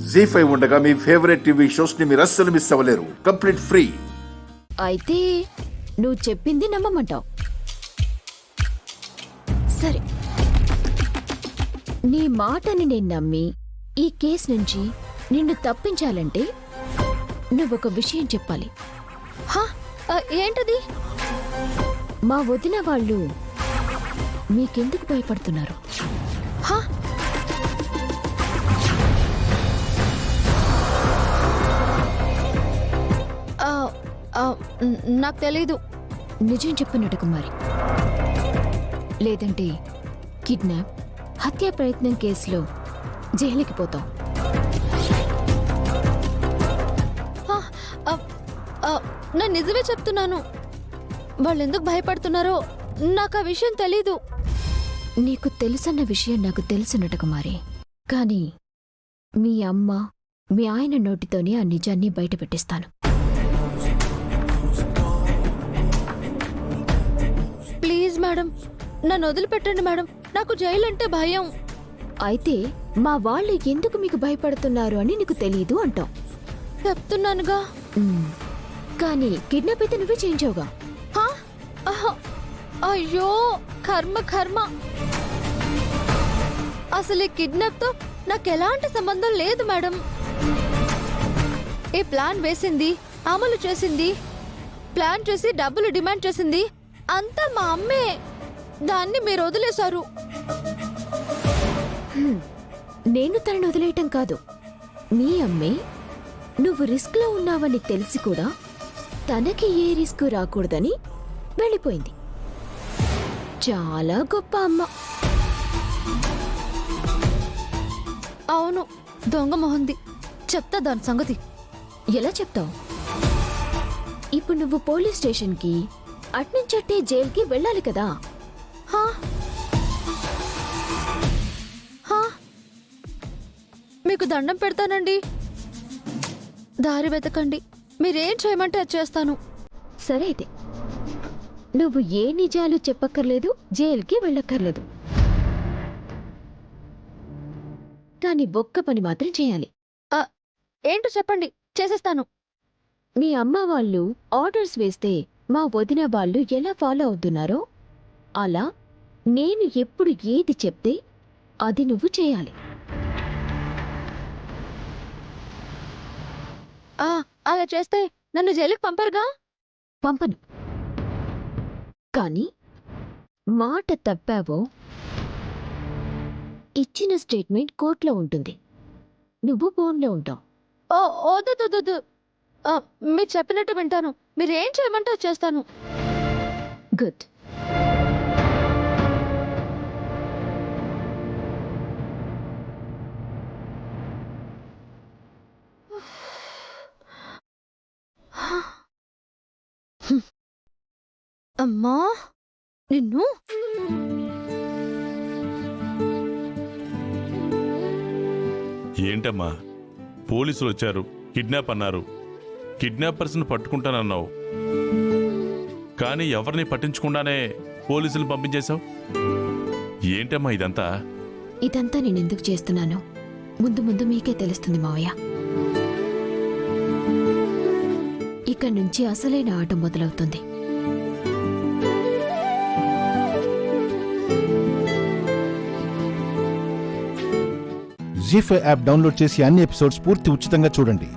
జీ5 ఉండగా మీ favourite TV shows ని మీరు అస్సలు మిస్ అవ్వలేరు. Complete free. అయితే నువ్వు చెప్పింది నమ్మమంటావు. సరే, నీ మాటని నేను నమ్మి ఈ కేసు నుంచి నిన్ను తప్పించాలంటే నువ్వొక విషయం చెప్పాలి. ఏంటది? మా వదిన వాళ్ళు మీకెందుకు భయపడుతున్నారు? నాకు తెలీదు. నిజం చెప్పినట్టు కుమారి, లేదంటే కిడ్నాప్, హత్యా ప్రయత్నం కేసులో జైలుకి పోతాం. నేను నిజమే చెప్తున్నాను. వాళ్ళెందుకు భయపడుతున్నారో నాకు ఆ విషయం తెలీదు. నీకు తెలుసన్న విషయం నాకు తెలుసున్నట్టు కుమారి, కానీ మీ అమ్మ మీ ఆయన నోటితోనే ఆ నిజాన్ని బయట పెట్టిస్తాను. ప్లీజ్ మేడం, నన్ను వదిలిపెట్టండి మేడం. నాకు జైలు అంటే భయం. అయితే మా వాళ్ళు ఎందుకు మీకు భయపడుతున్నారు అని నీకు తెలీదు అంటావు. చెప్తున్నానుగా. కానీ కిడ్నాప్ అయితే నువ్వే చేయించావుగా. అయ్యో కర్మ కర్మ. అసలు ఈ కిడ్నాప్ తో నాకు ఎలాంటి సంబంధం లేదు మేడం. ఈ ప్లాన్ వేసింది, అమలు చేసింది, ప్లాన్ చేసి డబ్బులు డిమాండ్ చేసింది అంతా మా అమ్మే. దాన్ని మీరు వదిలేశారు. నేను తనను వదిలేయటం కాదు, మీ అమ్మే నువ్వు రిస్క్ లో ఉన్నావని తెలిసి కూడా తనకి ఏ రిస్క్ రాకూడదని వెళ్ళిపోయింది. చాలా గొప్ప అమ్మ. అవును, దొంగ మొహంది. చెప్తా దాని సంగతి. ఎలా చెప్తావు? ఇప్పుడు నువ్వు పోలీస్ స్టేషన్కి అట్నుంచట్టే జైలుకి వెళ్ళాలి కదా. మీకు దండం పెడతానండి, దారి వెతకండి. మీరేం చేయమంటే అది చేస్తాను. సరే అయితే, నువ్వు ఏ నిజాలు చెప్పక్కర్లేదు, జైలుకి వెళ్ళక్కర్లేదు, కానీ ఒక్క పని మాత్రం చేయాలి. ఏంటో చెప్పండి, చేసేస్తాను. మీ అమ్మ వాళ్ళు ఆర్డర్స్ వేస్తే మా వదిన వాళ్ళు ఎలా ఫాలో అవుతున్నారో అలా నేను ఎప్పుడు ఏది చెప్తే అది నువ్వు చేయాలి. అలా చేస్తే నన్ను జైలుకి పంపరుగా? పంపను, కానీ మాట తప్పావో ఇచ్చిన స్టేట్మెంట్ కోర్టులో ఉంటుంది, నువ్వు ఫోన్లో ఉంటావు. వద్దు. మీరు చెప్పినట్టు వింటాను. మీరేం చేయమంటే అది చేస్తాను. గుడ్. అమ్మా నిన్ను. ఏంటమ్మా, పోలీసులు వచ్చారు, కిడ్నాప్ అన్నారు, కిడ్నాపర్స్ని పట్టుకుంటానన్నావు, కానీ ఎవరిని పట్టించకుండానే పోలీసులు పంపించేశావు. ఏంటమ్మా ఇదంతా? ఇదంతా నేనెందుకు చేస్తున్నానో ముందు ముందు మీకే తెలుస్తుంది మావయ్య. ఇక్కడి నుంచి అసలైన ఆట మొదలవుతుంది. జీ5 యాప్ డౌన్లోడ్ చేసి అన్ని ఎపిసోడ్స్ పూర్తి ఉచితంగా చూడండి.